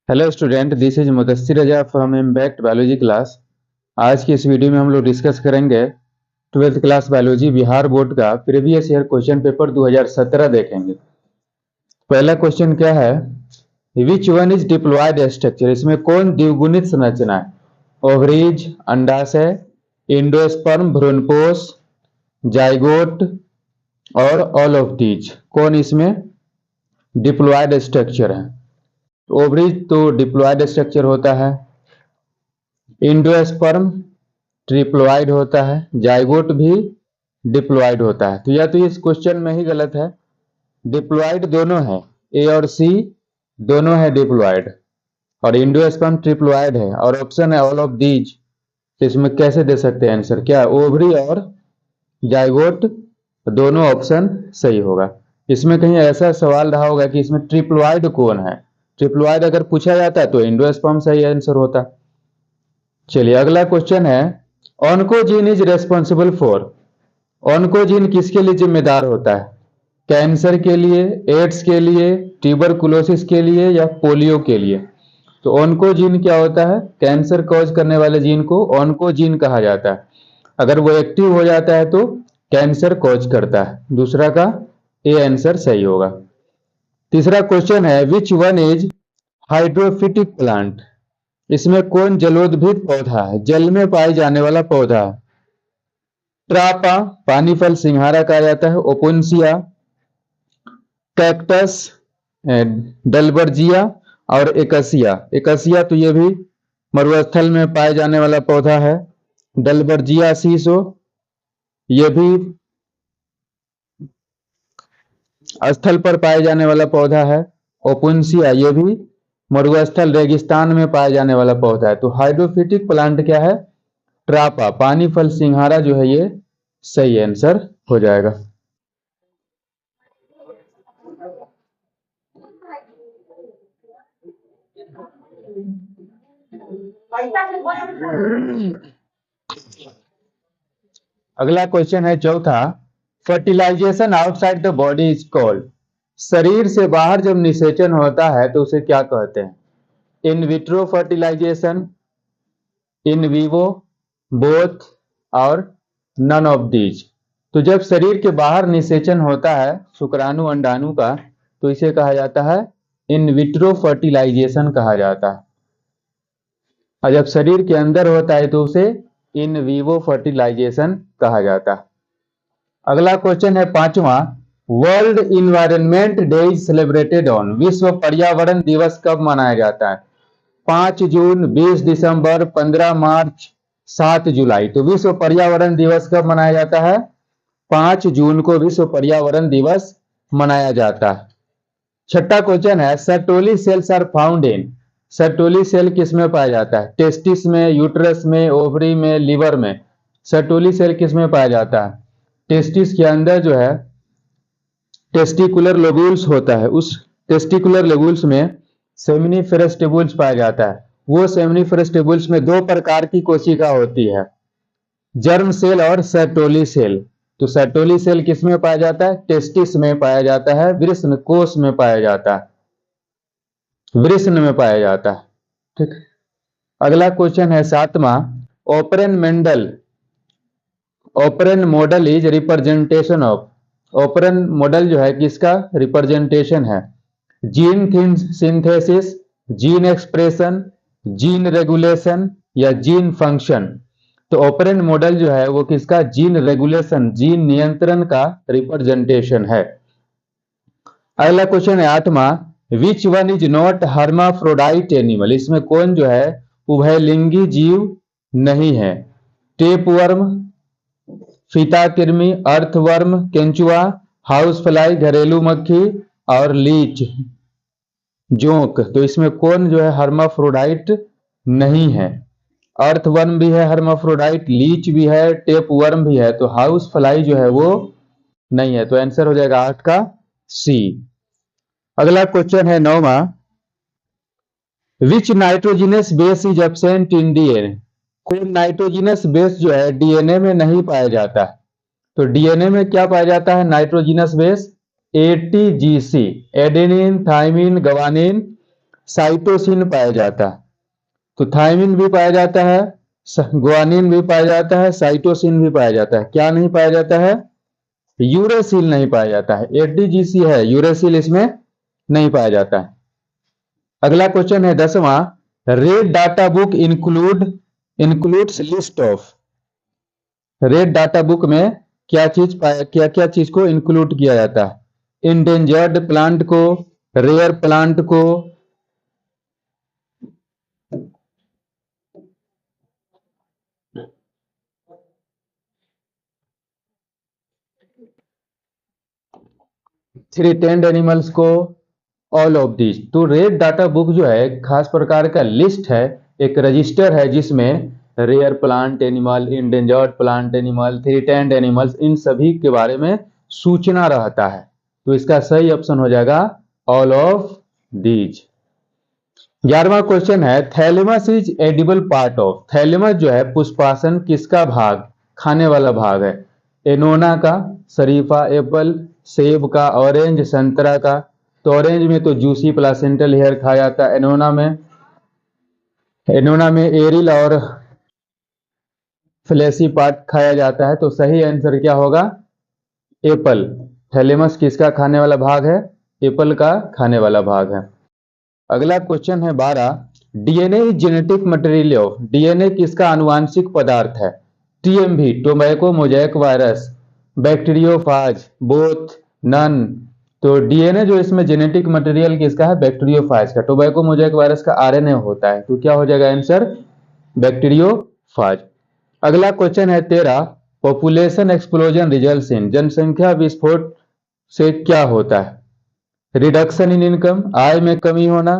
Hello student, this is Mudassir Raza from impact biology class. आज की इस वीडियो में हम लोग डिस्कस करेंगे 12th class biology Bihar board का प्रीवियस ईयर क्वेश्चन पेपर 2017 देखेंगे। पहला क्वेश्चन क्या है, which one is diploid structure, इसमें कौन द्विगुणित संरचना है? ओवरीज, अंडाशय, एंडोस्पर्म, भ्रूणपोष, जाइगोट और ऑल ऑफ दीज, कौन इसमें डिप्लॉयड स्ट्रक्चर है? ओवरीज तो डिप्लॉयड स्ट्रक्चर होता है, एंडोस्पर्म ट्रिप्लॉयड होता है, जाइगोट भी डिप्लॉयड होता है। तो या तो इस क्वेश्चन में ही गलत है, डिप्लॉयड दोनों है, ए और सी दोनों है डिप्लॉयड, और एंडोस्पर्म ट्रिप्लॉयड है, और ऑप्शन है ऑल ऑफ दीज। तो इसमें कैसे दे सकते हैं आंसर? क्या ओवरी और जाइगोट दोनों ऑप्शन सही होगा। इसमें कहीं ऐसा सवाल रहा होगा कि इसमें ट्रिप्लॉयड कौन है, ट्रिप्लॉयड अगर पूछा जाता है तो एंडोस्पर्म सही आंसर होता। चलिए अगला क्वेश्चन है, oncogene is responsible for, oncogene किसके लिए जिम्मेदार होता है? कैंसर के लिए, एड्स के लिए, ट्यूबरकुलोसिस के लिए या पोलियो के लिए? तो ऑन्कोजीन क्या होता है? कैंसर कॉज करने वाले जीन को ऑन्कोजीन कहा जाता है। अगर वो एक्टिव हो जाता है तो कैंसर कॉज करता है। दूसरा का ए आंसर सही होगा। तीसरा क्वेश्चन है, विच वन इज हाइड्रोफिटिक प्लांट, इसमें कौन जलोद्भिद पौधा है, जल में पाए जाने वाला पौधा? ट्रापा, पानी फल सिंघाड़ा कहा जाता है, ओपुन्सिया, कैक्टस, डलबर्जिया और एकसिया। एकसिया तो ये भी मरुस्थल में पाए जाने वाला पौधा है। डलबर्जिया सीसो ये भी स्थल पर पाए जाने वाला पौधा है। ओपुन्सिया ये भी मरुस्थल रेगिस्तान में पाया जाने वाला पौधा है। तो हाइड्रोफिटिक प्लांट क्या है? ट्रापा, पानी फल सिंघाड़ा जो है ये सही आंसर हो जाएगा। अगला क्वेश्चन है चौथा, fertilization outside the body is called, शरीर से बाहर जब निषेचन होता है तो उसे क्या कहते हैं? In vitro fertilization, in vivo, both और नन ऑफ दीज। तो जब शरीर के बाहर निषेचन होता है शुक्राणु अंडाणु का तो इसे कहा जाता है इन विट्रो फर्टिलाइजेशन कहा जाता है, और जब शरीर के अंदर होता है तो उसे इन विवो फर्टिलाइजेशन कहा जाता है। अगला क्वेश्चन है पांचवा, world environment day is celebrated on, विश्व पर्यावरण दिवस कब मनाया जाता है? 5 जून, 20 दिसंबर, 15 मार्च, 7 जुलाई। तो विश्व पर्यावरण दिवस कब मनाया जाता है? 5 जून को विश्व पर्यावरण दिवस मनाया जाता है। छठा क्वेश्चन है, Sertoli cells are found in, Sertoli cell किस में पाया जाता है? टेस्टिस में, यूट्रस में, ओवरी में, लीवर में। सर्टोली सेल किस में पाया जाता है? टेस्टिस के अंदर जो है टेस्टिकुलर लोब्यूल्स होता है, उस टेस्टिकुलर लोब्यूल्स में सेमिनिफेरस ट्यूब्यूल्स पाया जाता है। वो सेमिनिफेरस ट्यूब्यूल्स में दो प्रकार की कोशिका होती है, जर्म सेल और सर्टोली सेल। तो सर्टोली सेल किस में पाया जाता है? टेस्टिस में पाया जाता है, वृषण कोश में पाया जाता है, वृषण में पाया जाता है। ठीक। अगला क्वेश्चन है सातवां, operon Mendel, operon model is representation of, operon model जो है किसका रिप्रेजेंटेशन है? Gene synthesis, gene expression, gene regulation या जीन फंक्शन। तो ऑपरेंट मॉडल जो है वो किसका? जीन रेगुलेशन, जीन नियंत्रण का रिप्रेजेंटेशन है। अगला क्वेश्चन है आठवां, विच one is not hermaphrodite animal, इसमें कौन जो है उभयलिंगी जीव नहीं है? टेपवर्म, फीताकृमि, अर्थवर्म, केंचुआ, हाउस फ्लाई घरेलू मक्खी और लीच जोंक। तो इसमें कौन जो है हर्माफ्रोडाइट नहीं है? अर्थवर्म भी है हर्माफ्रोडाइट, लीच भी है, टेपवर्म भी है, तो हाउस फ्लाई जो है वो नहीं है। तो आंसर हो जाएगा 8 का सी। अगला क्वेश्चन है नौवां, which nitrogenous base is absent in DNA, कौन नाइट्रोजिनस बेस जो है डीएनए में नहीं पाया जाता है? तो डीएनए में क्या पाया जाता है nitrogenous base? ATGC, adenine thymine guanine cytosine पाया जाता है। तो थायमिन भी पाया जाता है, ग्वानिन भी पाया जाता है, साइटोसिन भी पाया जाता है। क्या नहीं पाया जाता है? यूरेसिल नहीं पाया जाता है। एडीजीसी है, यूरेसिल इसमें नहीं पाया जाता है। अगला क्वेश्चन है 10वां, red data book includes list of. Red data book में क्या क्या चीज को इंक्लूड किया जाता है? इंडेंजर्ड प्लांट को, रेयर प्लांट को, थ्रेटेंड एनिमल्स को, ऑल ऑफ दिस। तो रेड डाटा बुक जो है एक खास प्रकार का लिस्ट है, एक रजिस्टर है जिसमें rare plant animal, endangered plant animal, threatened animals, इन सभी के बारे में सूचना रहता है। तो इसका सही ऑप्शन हो जाएगा ऑल ऑफ दीज। 11वां क्वेश्चन है, thalamus is edible part of. Thalamus जो है पुष्पासन किसका भाग, खाने वाला भाग है? एनोना का, शरीफा, एप्पल, सेब का, ऑरेंज, संतरा का। तो ऑरेंज में तो जूसी प्लासेंटल हेयर खाया जाता है। एनोना में एरिल और फ्लेसी पार्ट खाया जाता है। तो सही आंसर क्या होगा? एप्पल। थैलेमस किसका खाने वाला भाग है? एप्पल का खाने वाला भाग है। अगला क्वेश्चन है 12, DNA is genetic material of. DNA किसका आनुवांशिक पदार्थ है? TMV, tobacco mosaic virus, bacteriophage, both, none. तो डीएनए जो इसमें जेनेटिक मटेरियल किसका है? बैक्टीरियोफाज का। टोबैको मोजैक वायरस का आरएनए होता है। तो क्या हो जाएगा आंसर? बैक्टीरियोफाज। अगला क्वेश्चन है 13, पॉपुलेशन एक्सप्लोजन रिजल्ट्स इन। जनसंख्या विस्फोट से क्या होता है? रिडक्शन इन इनकम, आय में कमी होना,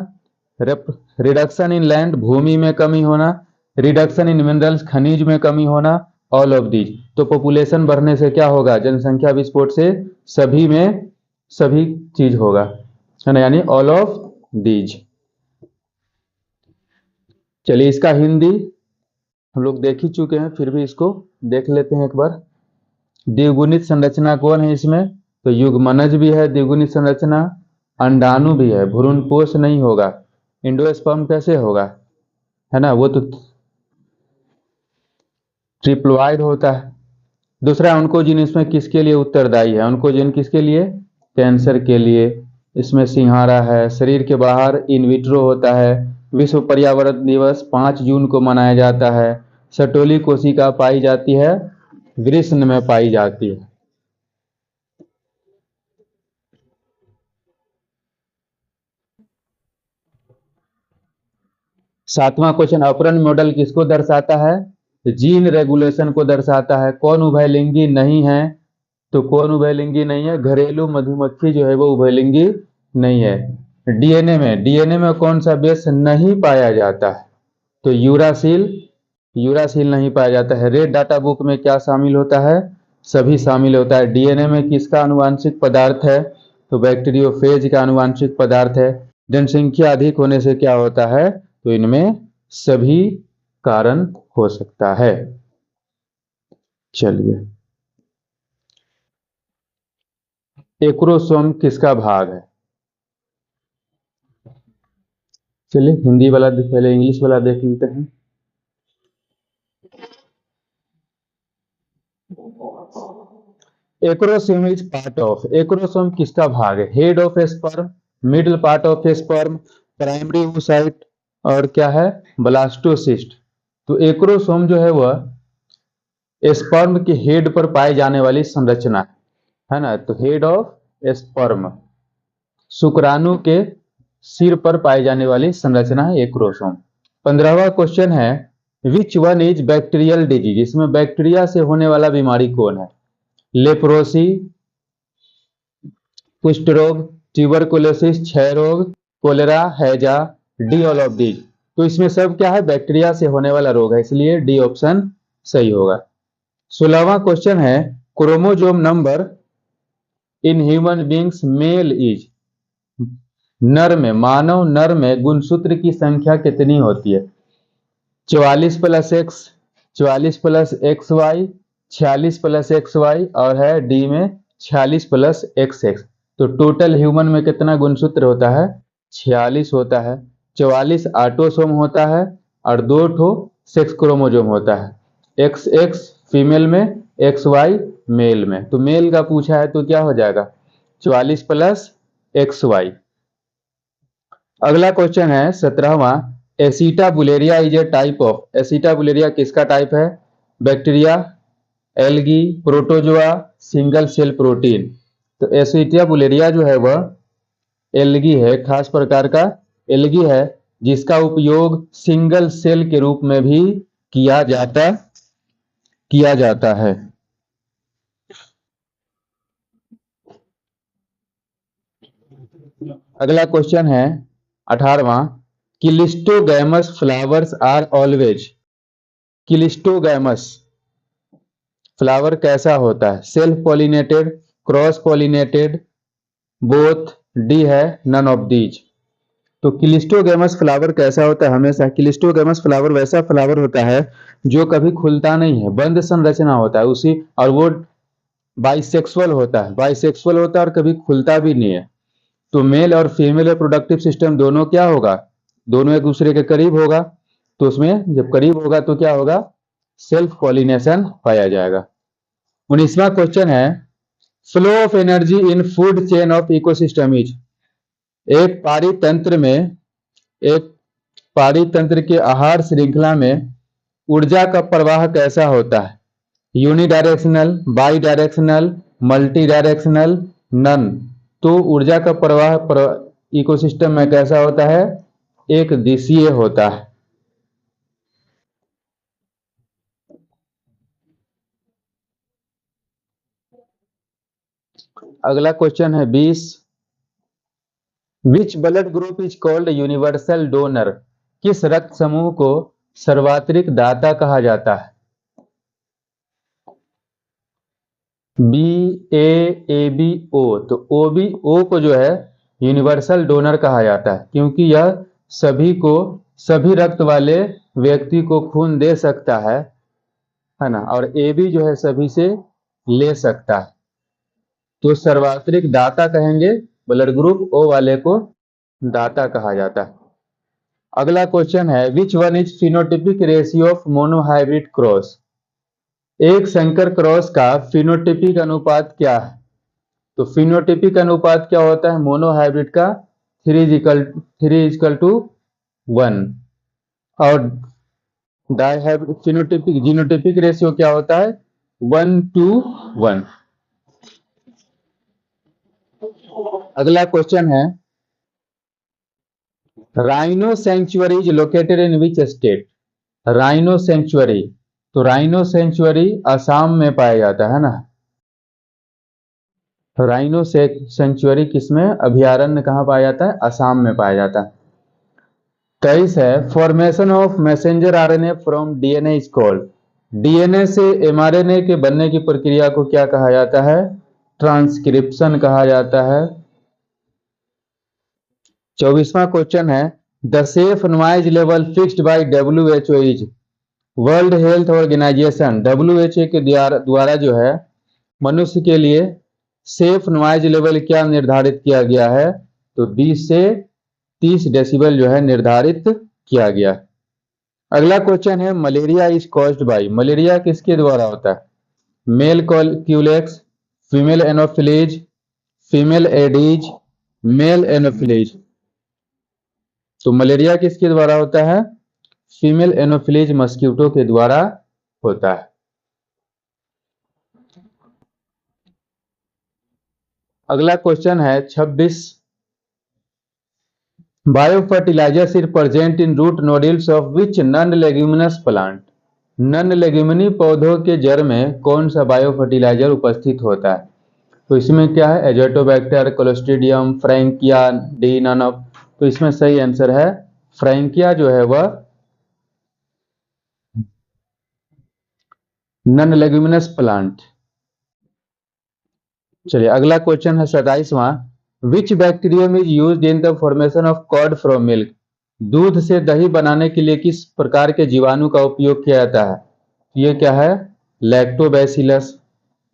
रिडक्शन इन लैंड, भूमि में कमी होना, रिडक्शन इन मिनरल्स, खनिज में कमी होना, ऑल ऑफ दीज। तो पॉपुलेशन बढ़ने से क्या होगा? जनसंख्या विस्फोट से सभी में सभी चीज होगा, है ना, यानी ऑल ऑफ दीज। चलिए इसका हिंदी हम लोग देख ही चुके हैं, फिर भी इसको देख लेते हैं एक बार। द्विगुणित संरचना कौन है इसमें? तो युग्मनज भी है द्विगुणित संरचना, अंडाणु भी है, भ्रूणपोष नहीं होगा। इंडोस्पर्म कैसे होगा, है ना, वो तो ट्रिप्लोइड होता है। दूसरा ऑन्कोजीन इसमें किसके लिए उत्तरदायी है? ऑन्कोजीन किसके लिए? कैंसर के लिए। इसमें सिंहारा है। शरीर के बाहर इनविट्रो होता है। विश्व पर्यावरण दिवस 5 जून को मनाया जाता है। सटोली कोशिका पाई जाती है ग्रीष्म में पाई जाती है। सातवां क्वेश्चन, ऑपरेंट मॉडल किसको दर्शाता है? जीन रेगुलेशन को दर्शाता है। कौन उभयलिंगी नहीं है? तो कौन उभयलिंगी नहीं है? घरेलू मधुमक्खी जो है वो उभयलिंगी नहीं है। डीएनए में कौन सा बेस नहीं पाया जाता है? तो यूरासिल नहीं पाया जाता है। रेड डाटा बुक में क्या शामिल होता है? सभी शामिल होता है। डीएनए में किसका आनुवांशिक पदार्थ है? तो बैक्टीरियोफेज का आनुवांशिक पदार्थ है। जनसंख्या अधिक होने से क्या होता है? तो इनमें सभी कारण हो सकता है। चलिए, एक्रोसोम किसका भाग है? चलिए हिंदी वाला पहले इंग्लिश वाला देख लेते हैं। Acrosome is part of. Acrosome किसका भाग है? Head of sperm, middle part of sperm, primary oocyte और क्या है? ब्लास्टोसिस्ट। तो एक्रोसोम जो है वह स्पर्म के हेड पर पाई जाने वाली संरचना है ना। तो हेड ऑफ स्पर्म, शुक्राणु के सिर पर पाई जाने वाली संरचना है एक्रोसोम। 15वां क्वेश्चन है, which one is bacterial disease. इसमें बैक्टीरिया से होने वाला बीमारी कौन है? लेप्रोसी, कुष्ठ रोग, ट्यूबरकुलोसिस, क्षय रोग, कोलेरा, हैजा, डी ऑल ऑफ दीज। तो इसमें सब क्या है? बैक्टीरिया से होने वाला रोग है, इसलिए डी ऑप्शन सही होगा। 16वां क्वेश्चन है, chromosome number in human beings male is. नर में, मानव नर में गुणसूत्र की संख्या कितनी होती है? 44 plus X, 44 plus X Y, 46 plus X Y और है डी में 46 प्लस एक्स एक्स। तो टोटल ह्यूमन में कितना गुणसूत्र होता है? 46 होता है। 44 ऑटोसोम होता है और 2 ठो सेक्स क्रोमोसोम होता है, XX फीमेल में, XY मेल में। तो मेल का पूछा है तो क्या हो जाएगा 44 प्लस XY। अगला क्वेश्चन है 17वां, Acetabularia is a type of, Acetabularia किसका टाइप है? Bacteria, algae, protozoa, single cell protein. तो एसिटाबुलेरिया जो है वह एल्गी है, खास प्रकार का एल्गी है जिसका उपयोग सिंगल सेल के रूप में भी किया जाता है। अगला क्वेश्चन है 18वां, cleistogamous flowers are always, cleistogamous flower कैसा होता है? Self pollinated, cross pollinated, both, D है नन ऑफ दीज। तो क्लिस्टोगैमस फ्लावर कैसा होता है? हमेशा क्लिस्टोगैमस फ्लावर वैसा फ्लावर होता है जो कभी खुलता नहीं है, बंद संरचना होता है उसी, और वो बाइसेक्सुअल होता है, बाइसेक्सुअल होता है और कभी खुलता भी नहीं है। तो मेल और फीमेल रिप्रोडक्टिव सिस्टम दोनों क्या होगा? दोनों एक दूसरे के करीब होगा। तो उसमें जब करीब होगा तो क्या होगा? सेल्फ पॉलिनेशन पाया जाएगा। 19वां क्वेश्चन है, flow of energy in food chain of ecosystem is, एक पारितंत्र के आहार श्रृंखला में ऊर्जा का प्रवाह कैसा होता है? Unidirectional, bidirectional, multidirectional, none. तो ऊर्जा का प्रवाह इकोसिस्टम में कैसा होता है? एक दिशीय होता है। अगला क्वेश्चन है 20, which blood group is called universal donor, किस रक्त समूह को सर्वात्रिक दाता कहा जाता है? बी, ए बी, ओ। तो ओ बी, ओ को जो है यूनिवर्सल डोनर कहा जाता है क्योंकि यह सभी रक्त वाले व्यक्ति को खून दे सकता है ना, और ए बी जो है सभी से ले सकता है। तो सर्वात्रिक दाता कहेंगे, ब्लड ग्रुप ओ वाले को दाता कहा जाता है। अगला क्वेश्चन है, which one is phenotypic ratio of monohybrid cross, एक संकर क्रॉस का फिनोटिपिक अनुपात क्या है? तो फिनोटिपिक अनुपात क्या होता है मोनोहाइब्रिड का? 3:1। और डाइहाइब्रिड फिनोटिपिक जीनोटिपिक रेशियो क्या होता है? 1:1। अगला क्वेश्चन है, rhino sanctuary is located in which state, rhino sanctuary. तो राइनो सेंचुरी असम में पाया जाता है ना। राइनो सेंचुरी किसमें? अभयारण्य कहाँ पाया जाता है? असम में पाया जाता है। 23 है, formation of messenger RNA from DNA is called, DNA से एमआरएनए के बनने की प्रक्रिया को क्या कहा जाता है? ट्रांसक्रिप्शन कहा जाता है। 24वां क्वेश्चन है, the safe noise level fixed by WHO is, world health organization WHO के द्वारा जो है मनुष्य के लिए सेफ नॉइज लेवल क्या निर्धारित किया गया है? तो 20 से 30 डेसिबल जो है निर्धारित किया गया। अगला क्वेश्चन है, malaria is caused by, malaria किसके द्वारा होता है? Male Culex, female Anopheles, female Aedes, male Anopheles. तो मलेरिया किसके द्वारा होता है? फीमेल एनोफिलीज मस्क्यूटो के द्वारा होता है। अगला क्वेश्चन है 26, biofertilizers is present in root nodules of which non leguminous plant, non leguminous पौधों के जड़ में कौन सा बायोफर्टिलाइजर उपस्थित होता है? तो इसमें क्या है? Azotobacter, Clostridium, Frankia, D none of. तो इसमें सही आंसर है फ्रैंकिया जो है वह नॉन लेग्यूमिनस प्लांट। चलिए अगला क्वेश्चन है 27वां, which bacterium is used in the formation of curd from milk, दूध से दही बनाने के लिए किस प्रकार के जीवाणु का उपयोग किया जाता है? ये क्या है? लैक्टोबैसिलस।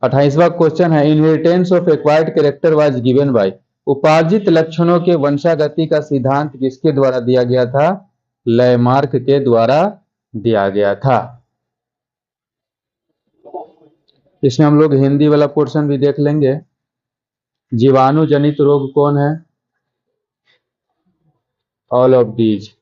28वां क्वेश्चन है, inheritance of acquired character was given by, उपार्जित लक्षणों के वंशागति का सिद्धांत किसके द्वारा दिया गया था? लैमार्क के द्वारा दिया गया था। इसमें हम लोग हिंदी वाला पोर्शन भी देख लेंगे। जीवाणु जनित रोग कौन है? All of these.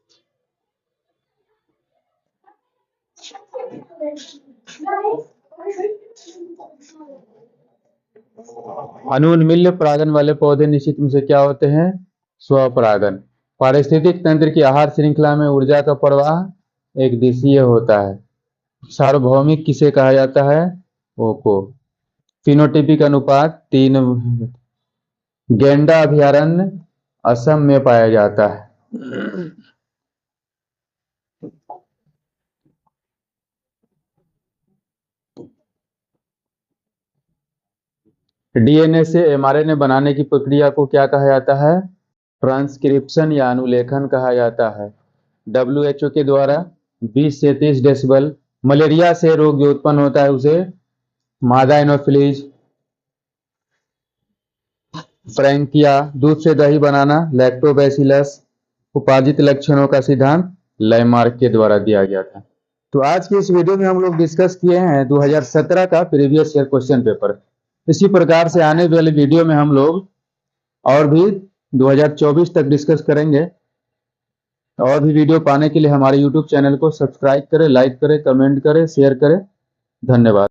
अनुन्मिल्य परागन वाले पौधे निश्चित में से क्या होते हैं? स्वपरागन। पारिस्थितिक तंत्र की आहार श्रृंखला में ऊर्जा का प्रवाह एक दिशीय होता है। सार्वभौमिक किसे कहा जाता है? ओको। फिनोटिपिक अनुपात 3। गेंडा अभयारण्य असम में पाया जाता है। डीएनए से एमआरएनए बनाने की प्रक्रिया को क्या कहा जाता है? ट्रांसक्रिप्शन या अनुलेखन कहा जाता है। WHO के द्वारा 20 से 30 डेसिबल मलेरिया से रोग जो उत्पन्न होता है उसे मादा एनोफिलीज, फ्रैंकिया, दूध से दही बनाना लैक्टोबैसिलस, उपार्जित लक्षणों का सिद्धांत लैमार्क के द्वारा दिया गया था। तो आज की इस वीडियो में हम लोग डिस्कस किए हैं 2017 का प्रीवियस ईयर क्वेश्चन पेपर। इसी प्रकार से आने वाले वीडियो में हम लोग और भी 2024 तक डिस्कस करेंगे। और भी वीडियो पाने के लिए हमारे YouTube चैनल को सब्सक्राइब करें, लाइक करें, कमेंट करें, शेयर करें। धन्यवाद।